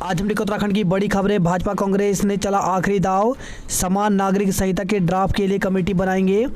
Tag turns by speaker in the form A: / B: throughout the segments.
A: आज हम देखिए उत्तराखंड की बड़ी खबरें। भाजपा कांग्रेस ने चला आखिरी दाव, समान नागरिक संहिता के ड्राफ्ट के लिए कमेटी बनाएंगे।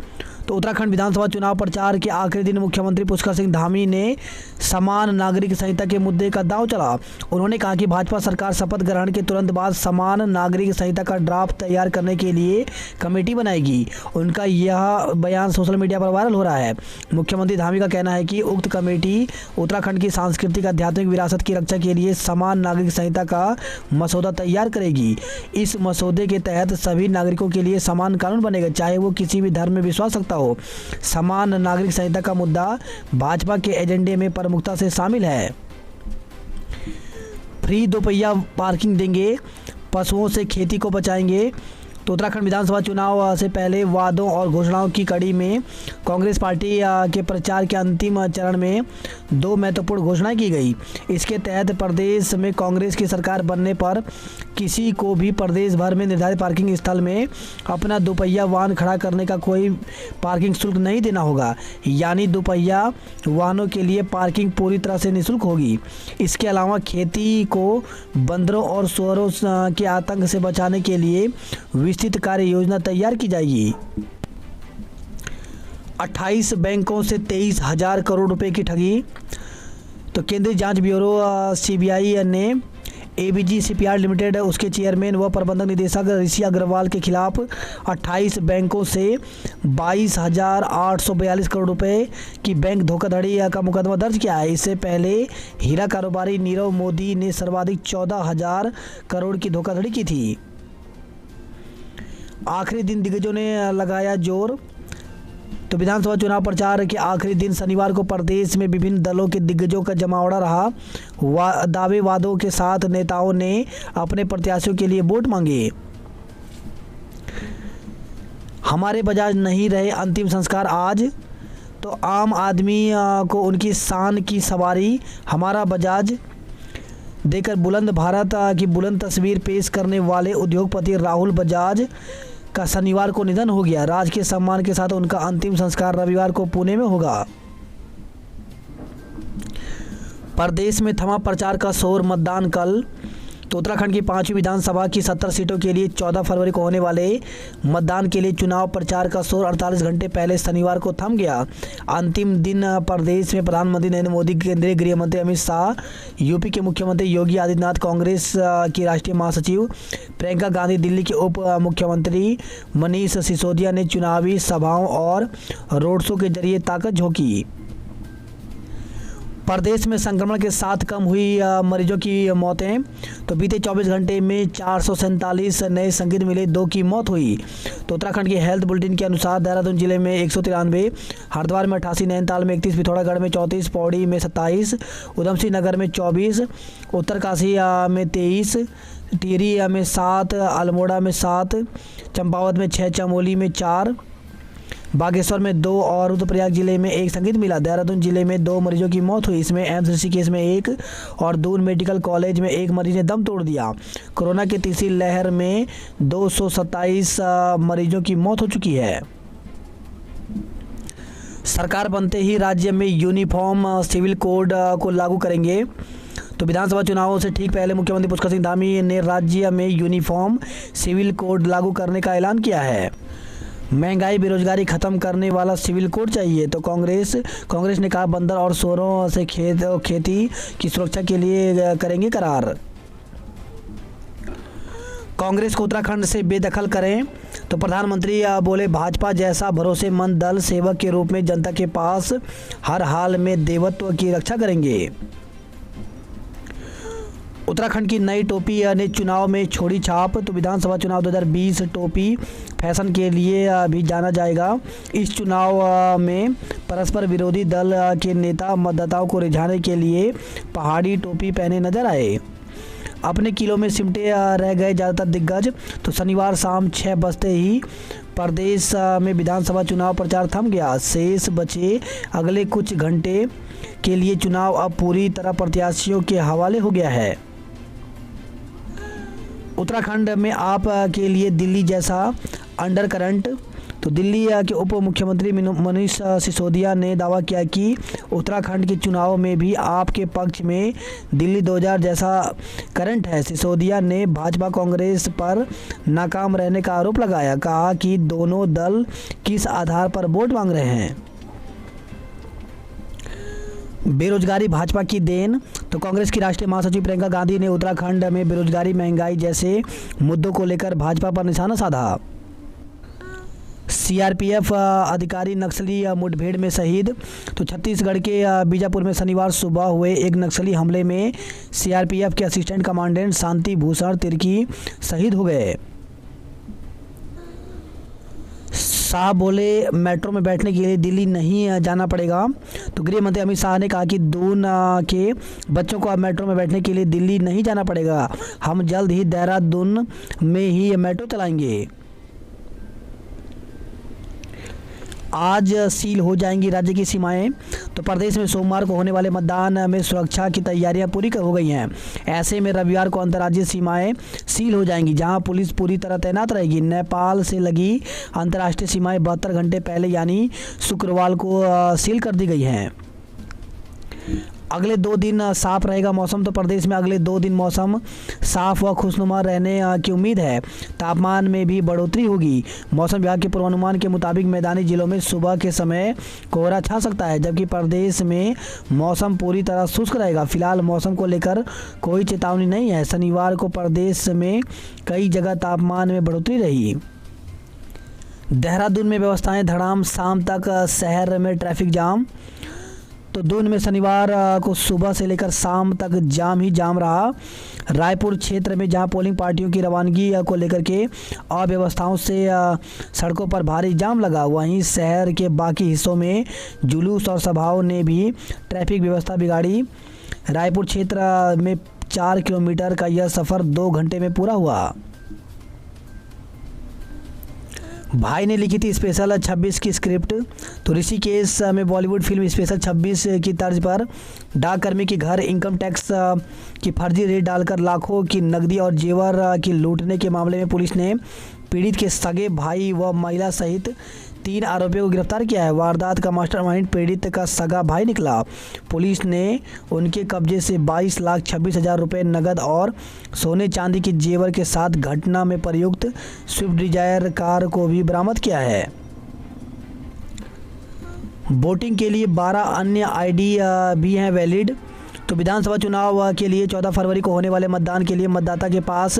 A: तो उत्तराखंड विधानसभा चुनाव प्रचार के आखिरी दिन मुख्यमंत्री पुष्कर सिंह धामी ने समान नागरिक संहिता के मुद्दे का दांव चला। उन्होंने कहा कि भाजपा सरकार शपथ ग्रहण के तुरंत बाद समान नागरिक संहिता का ड्राफ्ट तैयार करने के लिए कमेटी बनाएगी। उनका यह बयान सोशल मीडिया पर वायरल हो रहा है। मुख्यमंत्री धामी का कहना है कि उक्त कमेटी उत्तराखंड की सांस्कृतिक आध्यात्मिक विरासत की रक्षा के लिए समान नागरिक संहिता का मसौदा तैयार करेगी। इस मसौदे के तहत सभी नागरिकों के लिए समान कानून बनेगा, चाहे वो किसी भी धर्म में विश्वास रखता हो। समान नागरिक संहिता का मुद्दा भाजपा के एजेंडे में प्रमुखता से शामिल है। फ्री दोपहिया पार्किंग देंगे, पशुओं से खेती को बचाएंगे। तो उत्तराखंड विधानसभा चुनाव से पहले वादों और घोषणाओं की कड़ी में कांग्रेस पार्टी के प्रचार के अंतिम चरण में दो महत्वपूर्ण घोषणाएं की गई। इसके तहत प्रदेश में कांग्रेस की सरकार बनने पर किसी को भी प्रदेश भर में निर्धारित पार्किंग स्थल में अपना दोपहिया वाहन खड़ा करने का कोई पार्किंग शुल्क नहीं देना होगा, यानी दोपहिया वाहनों के लिए पार्किंग पूरी तरह से निःशुल्क होगी। इसके अलावा खेती को बंदरों और सुअरों के आतंक से बचाने के लिए विस्तृत कार्य योजना तैयार की जाएगी। 28 बैंकों से 23,000 करोड़ रुपए की ठगी। तो केंद्रीय जांच ब्यूरो सीबीआई ने एबीजी शिपयार्ड लिमिटेड उसके चेयरमैन व प्रबंधक निदेशक ऋषि अग्रवाल के खिलाफ 28 बैंकों से 22,842 करोड़ रुपए की बैंक धोखाधड़ी का मुकदमा दर्ज किया है। इससे पहले हीरा कारोबारी नीरव मोदी ने सर्वाधिक 14,000 करोड़ की धोखाधड़ी की थी। आखिरी दिन दिग्गजों ने लगाया जोर। तो विधानसभा चुनाव प्रचार के आखिरी दिन शनिवार को प्रदेश में विभिन्न दलों के दिग्गजों का जमावड़ा रहा। दावे वादों के साथ नेताओं ने अपने प्रत्याशियों के लिए वोट मांगे। हमारे बजाज नहीं रहे अंतिम संस्कार आज। तो आम आदमी को उनकी शान की सवारी हमारा बजाज देकर बुलंद भारत की बुलंद तस्वीर पेश करने वाले उद्योगपति राहुल बजाज का शनिवार को निधन हो गया। राजकीय सम्मान के साथ उनका अंतिम संस्कार रविवार को पुणे में होगा। प्रदेश में थमा प्रचार का शोर, मतदान कल। तो उत्तराखंड की 5वीं विधानसभा की 70 सीटों के लिए 14 फरवरी को होने वाले मतदान के लिए चुनाव प्रचार का शोर 48 घंटे पहले शनिवार को थम गया। अंतिम दिन प्रदेश में प्रधानमंत्री नरेंद्र मोदी, केंद्रीय गृह मंत्री अमित शाह, यूपी के मुख्यमंत्री योगी आदित्यनाथ, कांग्रेस की राष्ट्रीय महासचिव प्रियंका गांधी, दिल्ली के उप मुख्यमंत्री मनीष सिसोदिया ने चुनावी सभाओं और रोड शो के जरिए ताकत झोंकी। प्रदेश में संक्रमण के साथ कम हुई मरीजों की मौतें। तो बीते 24 घंटे में 447 नए संक्रमित मिले, 2 की मौत हुई। तो उत्तराखंड के हेल्थ बुलेटिन के अनुसार देहरादून जिले में 193, हरिद्वार में 88, नैनीताल में 31, पिथौरागढ़ में 34, पौड़ी में 27, उधमसिंह नगर में 24, उत्तरकाशी में 23, टिहरी में 7, अल्मोड़ा में 7, चंपावत में 6, चमोली में 4, बागेश्वर में 2 और रुद्रप्रयाग जिले में 1 संक्रमित मिला। देहरादून जिले में 2 मरीजों की मौत हुई। इसमें एम्स ऋषिकेश में 1 और दून मेडिकल कॉलेज में 1 मरीज ने दम तोड़ दिया। कोरोना की तीसरी लहर में 227 मरीजों की मौत हो चुकी है। सरकार बनते ही राज्य में यूनिफॉर्म सिविल कोड को लागू करेंगे। तो विधानसभा चुनावों से ठीक पहले मुख्यमंत्री पुष्कर सिंह धामी ने राज्य में यूनिफॉर्म सिविल कोड लागू करने का ऐलान किया है। महंगाई बेरोजगारी खत्म करने वाला सिविल कोड चाहिए। तो कांग्रेस ने कहा बंदर और सुअरों से खेती की सुरक्षा के लिए करेंगे करार। कांग्रेस को उत्तराखंड से बेदखल करें। तो प्रधानमंत्री बोले भाजपा जैसा भरोसेमंद दल सेवक के रूप में जनता के पास हर हाल में देवत्व की रक्षा करेंगे। उत्तराखंड की नई टोपी ने चुनाव में छोड़ी छाप। तो विधानसभा चुनाव 2020 टोपी फैशन के लिए भी जाना जाएगा। इस चुनाव में परस्पर विरोधी दल के नेता मतदाताओं को रिझाने के लिए पहाड़ी टोपी पहने नजर आए। अपने किलों में सिमटे रह गए ज़्यादातर दिग्गज। तो शनिवार शाम 6 बजते ही प्रदेश में विधानसभा चुनाव प्रचार थम गया। शेष बचे अगले कुछ घंटे के लिए चुनाव अब पूरी तरह प्रत्याशियों के हवाले हो गया है। उत्तराखंड में आप के लिए दिल्ली जैसा अंडर करंट। तो दिल्ली के उप मुख्यमंत्री मनीष सिसोदिया ने दावा किया कि उत्तराखंड के चुनाव में भी आपके पक्ष में दिल्ली 2000 जैसा करंट है। सिसोदिया ने भाजपा कांग्रेस पर नाकाम रहने का आरोप लगाया, कहा कि दोनों दल किस आधार पर वोट मांग रहे हैं। बेरोजगारी भाजपा की देन, तो कांग्रेस की राष्ट्रीय महासचिव प्रियंका गांधी ने उत्तराखंड में बेरोजगारी, महंगाई जैसे मुद्दों को लेकर भाजपा पर निशाना साधा। सीआरपीएफ अधिकारी नक्सली मुठभेड़ में शहीद, तो छत्तीसगढ़ के बीजापुर में शनिवार सुबह हुए एक नक्सली हमले में सीआरपीएफ के असिस्टेंट कमांडेंट शांति भूषण तिर्की शहीद हो गए। शाह बोले मेट्रो में बैठने के लिए दिल्ली नहीं जाना पड़ेगा। तो गृह मंत्री अमित शाह ने कहा कि दून के बच्चों को अब मेट्रो में बैठने के लिए दिल्ली नहीं जाना पड़ेगा। हम जल्द ही देहरादून में ही मेट्रो चलाएंगे। आज सील हो जाएंगी राज्य की सीमाएं, तो प्रदेश में सोमवार को होने वाले मतदान में सुरक्षा की तैयारियां पूरी हो गई हैं। ऐसे में रविवार को अंतर्राज्यीय सीमाएं सील हो जाएंगी, जहां पुलिस पूरी तरह तैनात रहेगी। नेपाल से लगी अंतर्राष्ट्रीय सीमाएं 72 घंटे पहले यानी शुक्रवार को सील कर दी गई हैं। अगले 2 दिन साफ रहेगा मौसम, तो प्रदेश में अगले 2 दिन मौसम साफ व खुशनुमा रहने की उम्मीद है। तापमान में भी बढ़ोतरी होगी। मौसम विभाग के पूर्वानुमान के मुताबिक मैदानी जिलों में सुबह के समय कोहरा छा सकता है, जबकि प्रदेश में मौसम पूरी तरह शुष्क रहेगा। फिलहाल मौसम को लेकर कोई चेतावनी नहीं है। शनिवार को प्रदेश में कई जगह तापमान में बढ़ोतरी रही। देहरादून में व्यवस्थाएं धड़ाम, शाम तक शहर में ट्रैफिक जाम। तो दून में शनिवार को सुबह से लेकर शाम तक जाम ही जाम रहा। रायपुर क्षेत्र में जहां पोलिंग पार्टियों की रवानगी को लेकर के अव्यवस्थाओं से सड़कों पर भारी जाम लगा, वहीं शहर के बाकी हिस्सों में जुलूस और सभाओं ने भी ट्रैफिक व्यवस्था बिगाड़ी। रायपुर क्षेत्र में 4 किलोमीटर का यह सफ़र 2 घंटे में पूरा हुआ। भाई ने लिखी थी स्पेशल 26 की स्क्रिप्ट। तो ऋषिकेश में बॉलीवुड फिल्म स्पेशल 26 की तर्ज पर डाककर्मी के घर इनकम टैक्स की फर्जी रेड डालकर लाखों की नकदी और जेवर की लूटने के मामले में पुलिस ने पीड़ित के सगे भाई व महिला सहित 3 आरोपियों को गिरफ्तार किया है। वारदात का मास्टरमाइंड पीड़ित का सगा भाई निकला। पुलिस ने उनके कब्जे से 22,26,000 रुपये नकद और सोने चांदी के जेवर के साथ घटना में प्रयुक्त स्विफ्ट डिजायर कार को भी बरामद किया है। वोटिंग के लिए 12 अन्य आईडी भी हैं वैलिड। तो विधानसभा चुनाव के लिए 14 फरवरी को होने वाले मतदान के लिए मतदाता के पास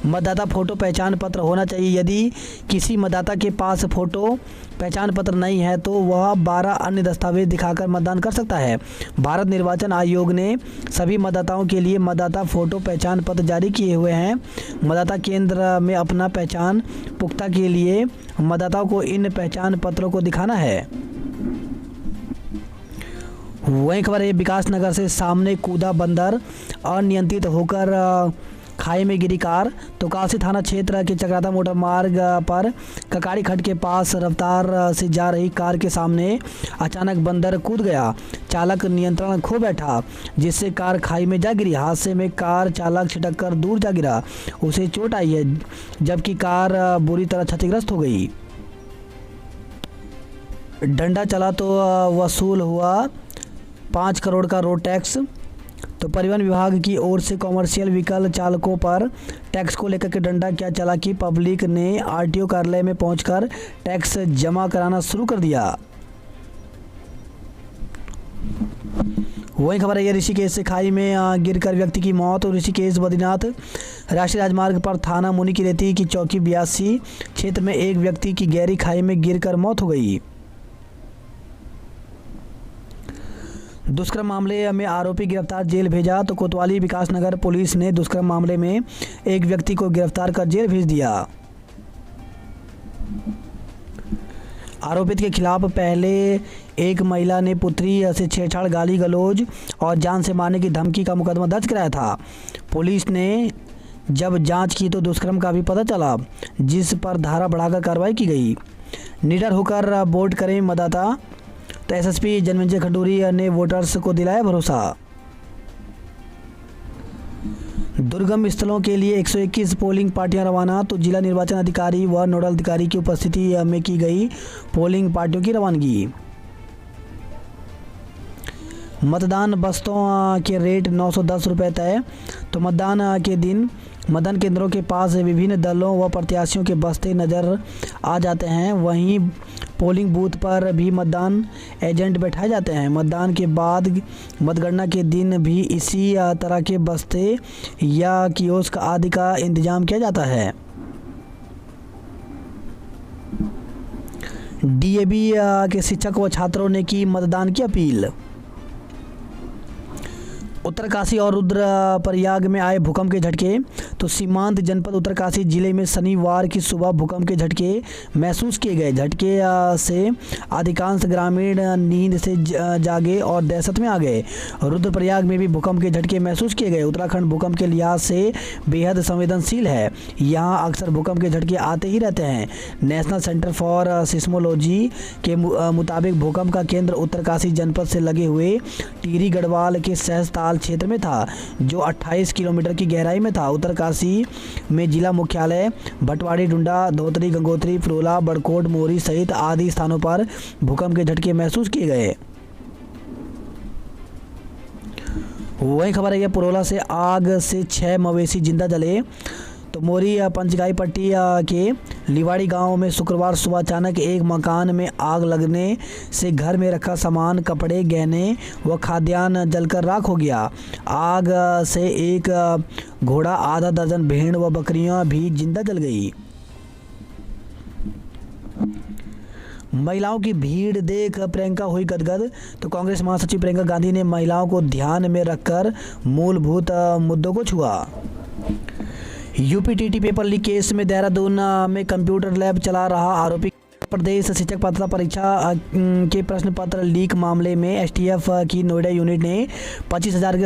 A: मतदाता फोटो पहचान पत्र होना चाहिए। यदि किसी मतदाता के पास फोटो पहचान पत्र नहीं है तो वह 12 अन्य दस्तावेज दिखाकर मतदान कर सकता है। भारत निर्वाचन आयोग ने सभी मतदाताओं के लिए मतदाता फोटो पहचान पत्र जारी किए हुए हैं। मतदाता केंद्र में अपना पहचान पुख्ता के लिए मतदाताओं को इन पहचान पत्रों को दिखाना है। वहीं खबर है विकास नगर से सामने कूदा बंदर, अनियंत्रित होकर खाई में गिरी कार। तो काशी थाना क्षेत्र के चक्राता मोटर मार्ग पर ककाड़ी खड्ड के पास रफ्तार से जा रही कार के सामने अचानक बंदर कूद गया। चालक नियंत्रण खो बैठा, जिससे कार खाई में जा गिरी। हादसे में कार चालक छिटक कर दूर जा गिरा, उसे चोट आई है, जबकि कार बुरी तरह क्षतिग्रस्त हो गई। डंडा चला तो वसूल हुआ 5 करोड़ का रोड टैक्स। तो परिवहन विभाग की ओर से कॉमर्शियल व्हीकल चालकों पर टैक्स को लेकर के डंडा क्या चला कि पब्लिक ने आरटीओ कार्यालय में पहुंचकर टैक्स जमा कराना शुरू कर दिया। वही खबर है ऋषिकेश से खाई में गिरकर व्यक्ति की मौत। ऋषिकेश बद्रीनाथ राष्ट्रीय राजमार्ग पर थाना मुनि की रेती की चौकी 82 क्षेत्र में एक व्यक्ति की गहरी खाई में गिरकर मौत हो गई। दुष्कर्म मामले में आरोपी गिरफ्तार, जेल भेजा। तो कोतवाली विकासनगर पुलिस ने दुष्कर्म मामले में एक व्यक्ति को गिरफ्तार कर जेल भेज दिया। आरोपित के खिलाफ पहले एक महिला ने पुत्री से छेड़छाड़, गाली गलौज और जान से मारने की धमकी का मुकदमा दर्ज कराया था। पुलिस ने जब जांच की तो दुष्कर्म का भी पता चला, जिस पर धारा बढ़ाकर कार्रवाई की गई। निडर होकर वोट करें मतदाता। तो एसएसपी जनमेजय खंडूरी ने वोटर्स को दिलाया भरोसा। दुर्गम स्थलों के लिए 121 पोलिंग पार्टियां रवाना। तो जिला निर्वाचन अधिकारी व नोडल अधिकारी की उपस्थिति में की गई पोलिंग पार्टियों की रवानगी। मतदान बस्तों के रेट 910 रुपये तय। तो मतदान के दिन मतदान केंद्रों के पास विभिन्न दलों व प्रत्याशियों के बस्ते नज़र आ जाते हैं। वहीं पोलिंग बूथ पर भी मतदान एजेंट बैठाए जाते हैं। मतदान के बाद मतगणना के दिन भी इसी तरह के बस्ते या कियोस्क आदि का इंतजाम किया जाता है। डीएवी के शिक्षक व छात्रों ने की मतदान की अपील। उत्तरकाशी और रुद्रप्रयाग में आए भूकंप के झटके। तो सीमांत जनपद उत्तरकाशी जिले में शनिवार की सुबह भूकंप के झटके महसूस किए गए। झटके से अधिकांश ग्रामीण नींद से जागे और दहशत में आ गए। रुद्रप्रयाग में भी भूकंप के झटके महसूस किए गए। उत्तराखंड भूकंप के लिहाज से बेहद संवेदनशील है। यहाँ अक्सर भूकंप के झटके आते ही रहते हैं। नेशनल सेंटर फॉर सिस्मोलॉजी के मुताबिक भूकंप का केंद्र उत्तरकाशी जनपद से लगे हुए टिहरी गढ़वाल के सहस्ताल क्षेत्र में था, जो 28 किलोमीटर की गहराई में था। उत्तरकाशी में जिला मुख्यालय भटवाड़ी, डुंडा, धोतरी, गंगोत्री, प्रोला, बड़कोट, मोरी सहित आदि स्थानों पर भूकंप के झटके महसूस किए गए। वही खबर है कि पुरोला से आग से 6 मवेशी जिंदा जले। तो मोरी पंचगाई पट्टी के लिवाड़ी गांव में शुक्रवार सुबह अचानक एक मकान में आग लगने से घर में रखा सामान, कपड़े, गहने व खाद्यान्न जलकर राख हो गया। आग से एक घोड़ा, आधा दर्जन भेड़ व बकरियां भी जिंदा जल गई। महिलाओं की भीड़ देख प्रियंका हुई गदगद। तो कांग्रेस महासचिव प्रियंका गांधी ने महिलाओं को ध्यान में रखकर मूलभूत मुद्दों को छुआ। यूपीटीटी पेपर लीक केस में देहरादून में कंप्यूटर लैब चला रहा आरोपी। प्रदेश शिक्षक पात्रता परीक्षा के प्रश्न पत्र लीक मामले में एसटीएफ की नोएडा यूनिट ने 25,000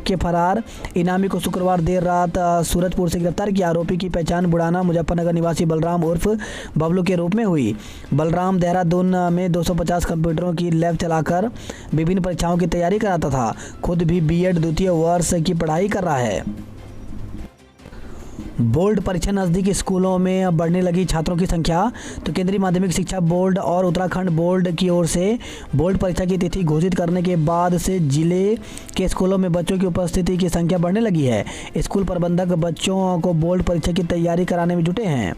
A: के फरार इनामी को शुक्रवार देर रात सूरजपुर से गिरफ्तार किया। आरोपी की पहचान बुढ़ाना मुजफ्फरनगर निवासी बलराम उर्फ बबलू के रूप में हुई। बलराम देहरादून में 250 कंप्यूटरों की लैब चलाकर विभिन्न परीक्षाओं की तैयारी कराता था। खुद भी बीएड द्वितीय वर्ष की पढ़ाई कर रहा है। बोर्ड परीक्षा नज़दीक, स्कूलों में बढ़ने लगी छात्रों की संख्या। तो केंद्रीय माध्यमिक शिक्षा बोर्ड और उत्तराखंड बोर्ड की ओर से बोर्ड परीक्षा की तिथि घोषित करने के बाद से जिले के स्कूलों में बच्चों की उपस्थिति की संख्या बढ़ने लगी है। स्कूल प्रबंधक बच्चों को बोर्ड परीक्षा की तैयारी कराने में जुटे हैं।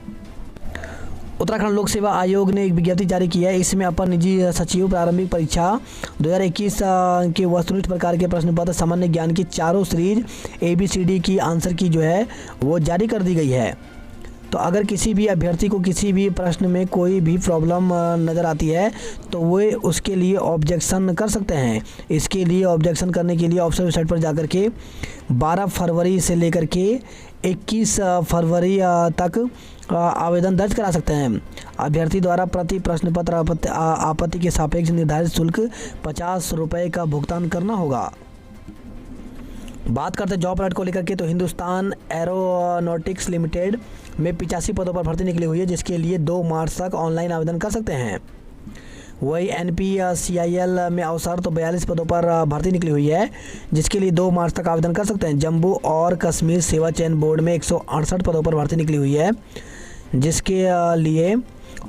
A: उत्तराखंड लोक सेवा आयोग ने एक विज्ञप्ति जारी की है। इसमें अपर निजी सचिव प्रारंभिक परीक्षा 2021 के वस्तुनिष्ठ प्रकार के प्रश्न पत्र सामान्य ज्ञान की चारों सीरीज ABCD की आंसर की जो है वो जारी कर दी गई है। तो अगर किसी भी अभ्यर्थी को किसी भी प्रश्न में कोई भी प्रॉब्लम नज़र आती है तो वो उसके लिए ऑब्जेक्शन कर सकते हैं। इसके लिए ऑब्जेक्शन करने के लिए ऑफिशियल वेबसाइट पर जाकर के 12 फरवरी से लेकर के 21 फरवरी तक आवेदन दर्ज करा सकते हैं। अभ्यर्थी द्वारा प्रति प्रश्न पत्र आपत्ति के सापेक्ष निर्धारित शुल्क 50 रुपये का भुगतान करना होगा। बात करते हैं जॉब अलर्ट को लेकर के। तो हिंदुस्तान एरोनॉटिक्स लिमिटेड में 85 पदों पर भर्ती निकली हुई है, जिसके लिए 2 मार्च तक ऑनलाइन आवेदन कर सकते हैं। वही NPCIL में अवसर तो 42 पदों पर भर्ती निकली हुई है, जिसके लिए 2 मार्च तक आवेदन कर सकते हैं। जम्मू और कश्मीर सेवा चयन बोर्ड में 168 पदों पर भर्ती निकली हुई है, जिसके लिए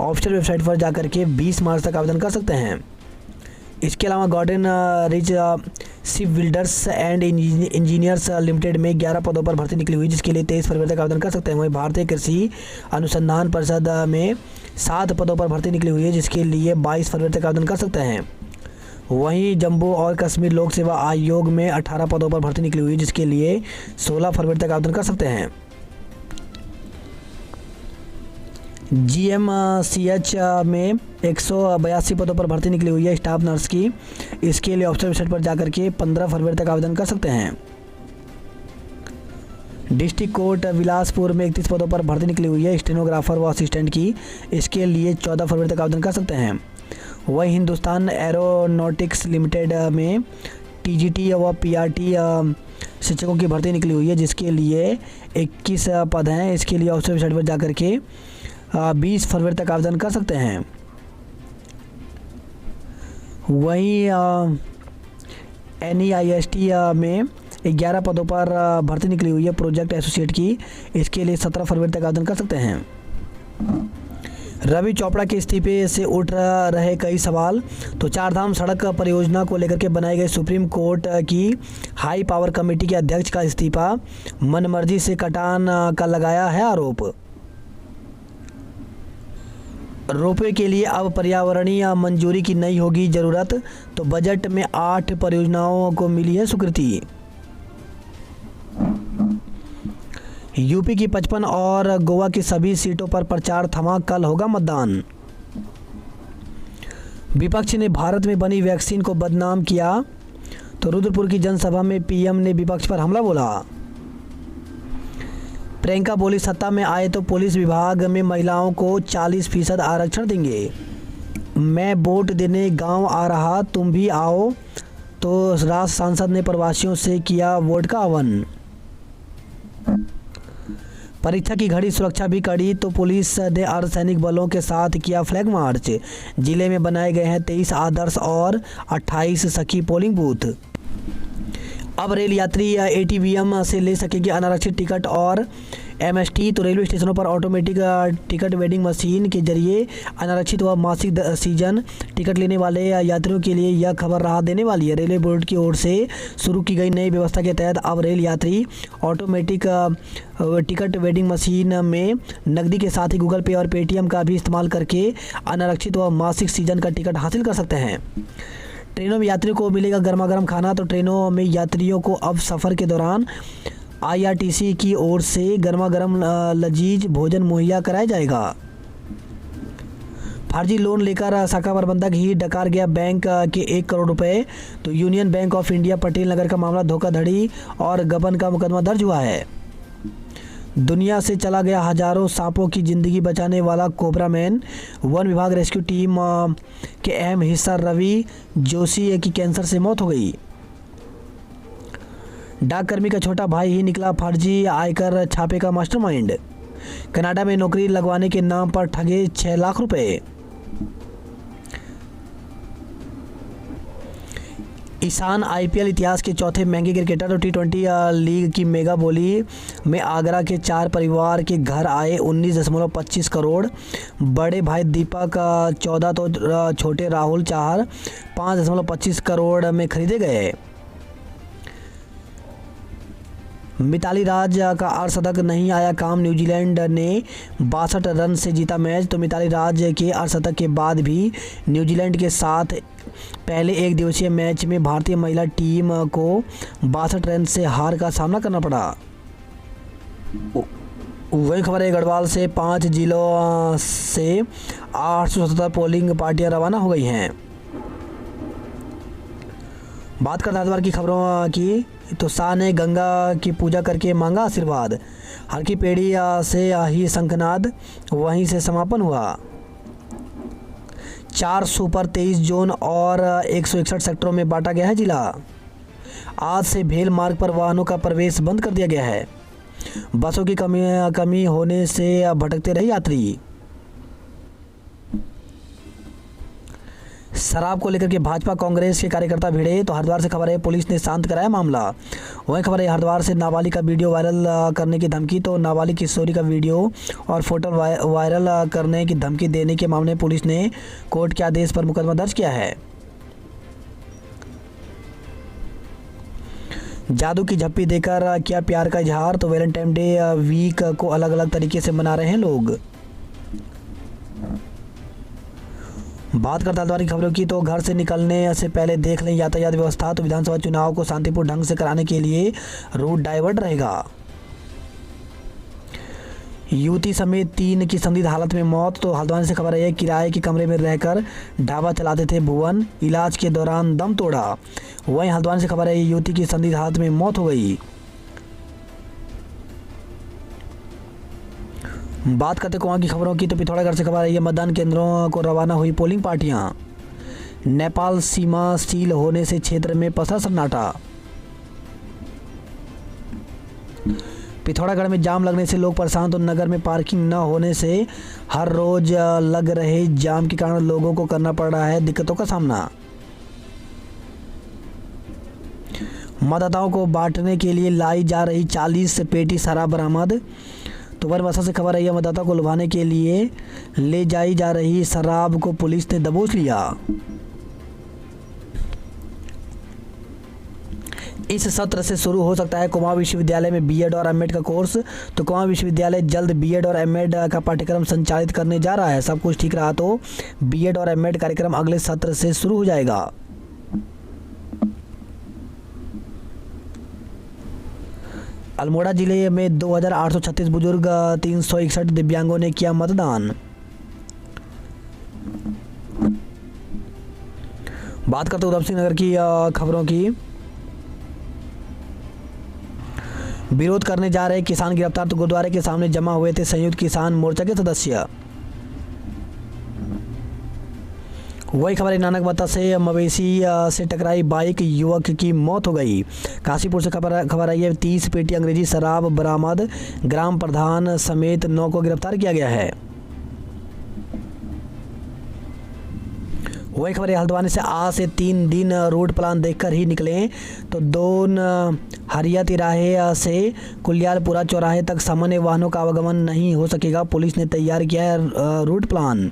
A: ऑफिशियल वेबसाइट पर जाकर के 20 मार्च तक आवेदन कर सकते हैं। इसके अलावा Garden Reach ship builders and engineers limited में 11 पदों पर भर्ती निकली हुई, जिसके लिए 23 फरवरी तक आवेदन कर सकते हैं। वहीं भारतीय कृषि अनुसंधान परिषद में 7 पदों पर भर्ती निकली हुई है, जिसके लिए 22 फरवरी तक आवेदन कर सकते हैं। वहीं जम्मू और कश्मीर लोक सेवा आयोग में 18 पदों पर भर्ती निकली हुई है, जिसके लिए 16 फरवरी तक आवेदन कर सकते हैं। GMCH में 182 पदों पर भर्ती निकली हुई है स्टाफ नर्स की। इसके लिए ऑफिशियल वेबसाइट पर जाकर के 15 फरवरी तक आवेदन कर सकते हैं। डिस्ट्रिक्ट कोर्ट बिलासपुर में 31 पदों पर भर्ती निकली हुई है स्टेनोग्राफर व असिस्टेंट की। इसके लिए 14 फरवरी तक आवेदन कर सकते हैं। वही हिंदुस्तान एरोनॉटिक्स लिमिटेड में TGT व PRT शिक्षकों की भर्ती निकली हुई है, जिसके लिए 21 पद हैं। इसके लिए ऑफिशियल वेबसाइट पर जाकर के 20 फरवरी तक आवेदन कर सकते हैं। वहीं NEIST में 11 पदों पर भर्ती निकली हुई है प्रोजेक्ट एसोसिएट की। इसके लिए 17 फरवरी तक आवेदन कर सकते हैं। रवि चोपड़ा के इस्तीफे से उठ रहे कई सवाल। तो चारधाम सड़क परियोजना को लेकर के बनाई गई सुप्रीम कोर्ट की हाई पावर कमेटी के अध्यक्ष का इस्तीफा, मनमर्जी से कटान का लगाया है आरोप। रोपवे के लिए अब पर्यावरणीय मंजूरी की नहीं होगी जरूरत। तो बजट में 8 परियोजनाओं को मिली है स्वीकृति। यूपी की 55 और गोवा की सभी सीटों पर प्रचार थमा, कल होगा मतदान। विपक्ष ने भारत में बनी वैक्सीन को बदनाम किया। तो रुद्रपुर की जनसभा में पीएम ने विपक्ष पर हमला बोला। प्रियंका बोली, सत्ता में आए तो पुलिस विभाग में महिलाओं को 40% आरक्षण देंगे। मैं वोट देने गांव आ रहा, तुम भी आओ। तो राष्ट्र सांसद ने प्रवासियों से किया वोट का आह्वान। परीक्षा की घड़ी सुरक्षा भी कड़ी। तो पुलिस ने अर्धसैनिक बलों के साथ किया फ्लैग मार्च। जिले में बनाए गए हैं 23 आदर्श और 28 सखी पोलिंग बूथ। अब रेल यात्री एटीवीएम से ले सकेंगे अनारक्षित टिकट और एमएसटी। तो रेलवे स्टेशनों पर ऑटोमेटिक टिकट वेंडिंग मशीन के जरिए अनारक्षित व मासिक सीजन टिकट लेने वाले यात्रियों के लिए यह खबर राहत देने वाली है। रेलवे बोर्ड की ओर से शुरू की गई नई व्यवस्था के तहत अब रेल यात्री ऑटोमेटिक टिकट वेंडिंग मशीन में नकदी के साथ ही गूगल पे और पेटीएम का भी इस्तेमाल करके अनारक्षित व मासिक सीजन का टिकट हासिल कर सकते हैं। ट्रेनों में यात्रियों को मिलेगा गर्मा गर्म खाना। तो ट्रेनों में यात्रियों को अब सफ़र के दौरान आईआरटीसी की ओर से गर्मा गर्म लजीज भोजन मुहैया कराया जाएगा। फर्जी लोन लेकर शाखा प्रबंधक ही डकार गया बैंक के 1 करोड़ रुपए। तो union bank of India Patel Nagar का मामला धोखाधड़ी और गबन का मुकदमा दर्ज हुआ है। दुनिया से चला गया हजारों सांपों की जिंदगी बचाने वाला कोबरा मैन। वन विभाग रेस्क्यू टीम के अहम हिस्सा रवि जोशी की कैंसर से मौत हो गई। डाककर्मी का छोटा भाई ही निकला फर्जी आयकर छापे का मास्टरमाइंड। कनाडा में नौकरी लगवाने के नाम पर ठगे 6 लाख रुपए। ईशान आईपीएल इतिहास के चौथे महंगे क्रिकेटर। तो टी20 लीग की मेगा बोली में आगरा के 4 परिवार के घर आए 19.25 करोड़। बड़े भाई दीपक 14 तो छोटे राहुल चाहर 5.25 करोड़ में खरीदे गए। मिताली राज का अर्धशतक नहीं आया काम, न्यूजीलैंड ने 62 रन से जीता मैच। तो मिताली राज के अर्धशतक के बाद भी न्यूजीलैंड के साथ पहले एक दिवसीय मैच में भारतीय महिला टीम को 62 रन से हार का सामना करना पड़ा। वही खबर है गढ़वाल से 5 जिलों से 877 पोलिंग पार्टियां रवाना हो गई हैं। बात करते हैं हरिद्वार की खबरों की। तो शाह ने गंगा की पूजा करके मांगा आशीर्वाद। हर की पेड़ी से ही शंखनाद, वहीं से समापन हुआ। 4 सुपर 23 जोन और 161 सेक्टरों में बांटा गया है जिला। आज से भेल मार्ग पर वाहनों का प्रवेश बंद कर दिया गया है। बसों की कमी होने से भटकते रहे यात्री। शराब को लेकर के भाजपा कांग्रेस के कार्यकर्ता भिड़े। तो हरिद्वार से खबर है पुलिस ने शांत कराया मामला। वहीं खबर है हरिद्वार से नाबालिग का वीडियो वायरल करने की धमकी। तो नाबालिग किशोरी का वीडियो और फोटो वायरल करने की धमकी देने के मामले में पुलिस ने कोर्ट के आदेश पर मुकदमा दर्ज किया है। जादू की झप्पी देकर किया प्यार का इजहार। तो वैलेंटाइन डे वीक को अलग अलग तरीके से मना रहे हैं लोग। बात करते हैं हरिद्वार की खबरों की। तो घर से निकलने से पहले देख लें यातायात व्यवस्था। तो विधानसभा चुनाव को शांतिपूर्ण ढंग से कराने के लिए रूट डाइवर्ट रहेगा। युवती समेत 3 की संदिग्ध हालत में मौत। तो हल्द्वानी से खबर है किराए के कमरे में रहकर ढाबा चलाते थे भुवन, इलाज के दौरान दम तोड़ा। वहीं हल्द्वानी से खबर है युवती की संदिग्ध हालत में मौत हो गई। बात करते कुआं की खबरों की। तो पिथौरागढ़ से खबर है मतदान केंद्रों को रवाना हुई पोलिंग पार्टियां। नेपाल सीमा सील होने से क्षेत्र में पसरा सन्नाटा। पिथौरागढ़ में जाम लगने से लोग परेशान। तो नगर में पार्किंग न होने से हर रोज लग रहे जाम के कारण लोगों को करना पड़ रहा है दिक्कतों का सामना। मतदाताओं को बांटने के लिए लाई जा रही 40 पेटी शराब बरामद। तो बरबसा से खबर आई है, मतदाताओं को लुभाने के लिए ले जाई जा रही शराब को पुलिस ने दबोच लिया। इस सत्र से शुरू हो सकता है कुमाऊं विश्वविद्यालय में बीएड और एमएड का कोर्स। तो कुमाऊं विश्वविद्यालय जल्द बीएड और एमएड का पाठ्यक्रम संचालित करने जा रहा है। सब कुछ ठीक रहा तो बीएड और एमएड कार्यक्रम अगले सत्र से शुरू हो जाएगा। अल्मोड़ा जिले में 2836 बुजुर्ग 361 दिव्यांगों ने किया मतदान। बात करते उधम सिंह नगर की खबरों की। विरोध करने जा रहे किसान गिरफ्तार। तो गुरुद्वारे के सामने जमा हुए थे संयुक्त किसान मोर्चा के सदस्य। वही खबर है, नानकबत्ता से मवेशी से टकराई बाइक, युवक की मौत हो गई। काशीपुर से खबर आई है, 30 पेटी अंग्रेजी शराब बरामद। ग्राम प्रधान समेत 9 को गिरफ्तार किया गया है। वही खबर है, हल्द्वानी से आज से 3 दिन रूट प्लान देखकर ही निकलें। तो दोन हरिया तिराहे से कुलियालपुरा चौराहे तक सामान्य वाहनों का आवागमन नहीं हो सकेगा। पुलिस ने तैयार किया है रूट प्लान।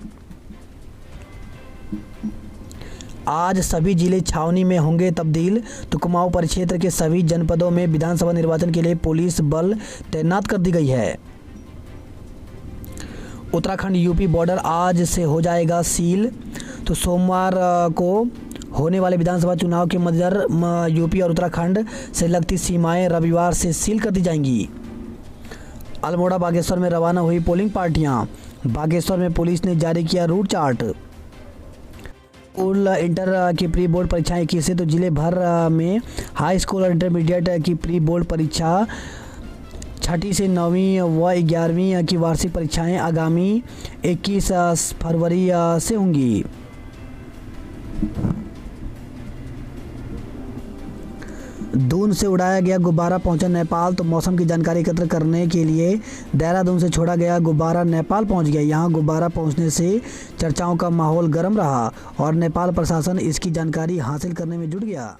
A: आज सभी जिले छावनी में होंगे तब्दील। तो कुमाऊं परिक्षेत्र के सभी जनपदों में विधानसभा निर्वाचन के लिए पुलिस बल तैनात कर दी गई है। उत्तराखंड यूपी बॉर्डर आज से हो जाएगा सील। तो सोमवार को होने वाले विधानसभा चुनाव के मद्देनजर यूपी और उत्तराखंड से लगती सीमाएं रविवार से सील कर दी जाएंगी। अल्मोड़ा बागेश्वर में रवाना हुई पोलिंग पार्टियां। बागेश्वर में पुलिस ने जारी किया रूट चार्ट। स्कूल इंटर की प्री बोर्ड परीक्षाएं 21 से। तो जिले भर में हाई स्कूल और इंटरमीडिएट की प्री बोर्ड परीक्षा 6ठी से 9वीं व 11वीं की वार्षिक परीक्षाएं आगामी 21 फरवरी से होंगी। दून से उड़ाया गया गुब्बारा पहुंचा नेपाल। तो मौसम की जानकारी एकत्र करने के लिए देहरादून से छोड़ा गया गुब्बारा नेपाल पहुंच गया। यहां गुब्बारा पहुंचने से चर्चाओं का माहौल गर्म रहा और नेपाल प्रशासन इसकी जानकारी हासिल करने में जुट गया।